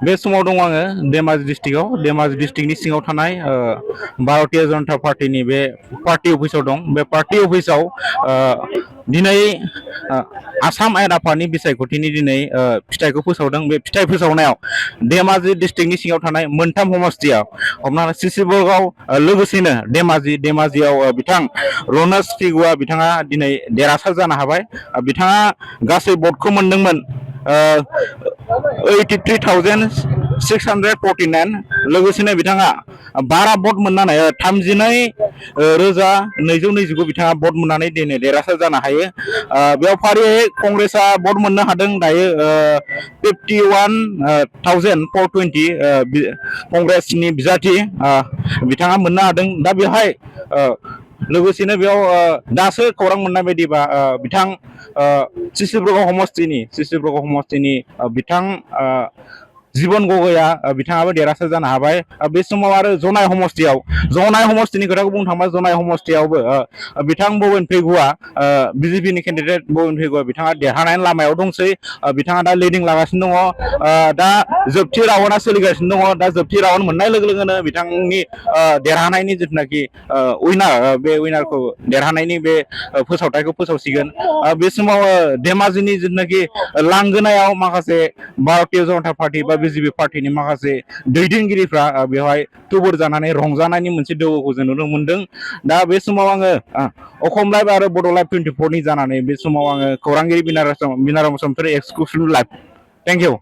बे समाव दं आङो धेमाजि डिस्ट्रिक्टनि सिङाव थानाय भारतीय जनता पार्टीनि बे पार्टी अफिसाव दं। बे पार्टी अफिसाव दिनै आसाम आयेन आफादनि बिसायख'थिनि दिनै फिथाइखौ फोसावदों। बे फिथाइ फोसावनायाव धेमाजि डिस्ट्रिक्टनि सिङाव थानाय मोनथाम समस्तियाव हमना ला सिसिबर्गआव लोगोसेनो धेमाजियाव बिथां रनज पेगुआ बिथाङा दिनै देरहासार जानो हाबाय। बिथाङा गासै भटखौ मोनदोंमोन 83,649 लोगोसेनो बिथाङा 12 भट मोननानै 32,229 बिथाङा भट मोननानै दिनै देरहासार जानो हायो। बेयाव फारियै कंग्रेसआ भट मोननो हादों दायो 51,420 कंग्रेसनि बिजाथि बिथाङा मोननो हादों। दा बेवहाय लोगोसेनो बेयाव दासो खौरां मोननाय बायदिबा बिथां सिसिबर्ग समस्तिनि बिथां जीवन गगैआ बिथाङाबो देरहासार जानो हाबाय। बे समाव आरो जनाय समस्तिनि खोथाखौ बुंनो थांबा जनाय समस्तियावबो बिथां बबेन पेगुआ बिजेपिनि केन्डिडेट बबेन पेगुआ बिथाङा देरहानायनि लामायाव दंसै। बिथाङा दा लिडिं लागासिनो दङ। दा जोबथि राउन्डआ सोलिगासिनो दङ। दा जोबथि राउन्ड मोननाय लोगो लोगोनो बिथांनि देरहानायनि जिथुनाखि उइनार बे उइनारखौ देरहानायनि बे फोसावथायखौ फोसावसिगोन। बे समाव धेमाजिनि जिथुनाखि लांगोनायाव माखासे भारतीय जनता पार्टी बा बिजेपि पार्टीनि माखासे दैदेनगिरिफ्रा बेवहाय थुबुर जानानै रंजानायनि मोनसे दोहौखौ जों नुनो मोनदों। दा बे समाव आङो अखम लाइभ आरो बड' लाइभ 24 नि जानानै बे समाव आङो खौरांगिरि Binaram Basumatary exclusive live. Thank U.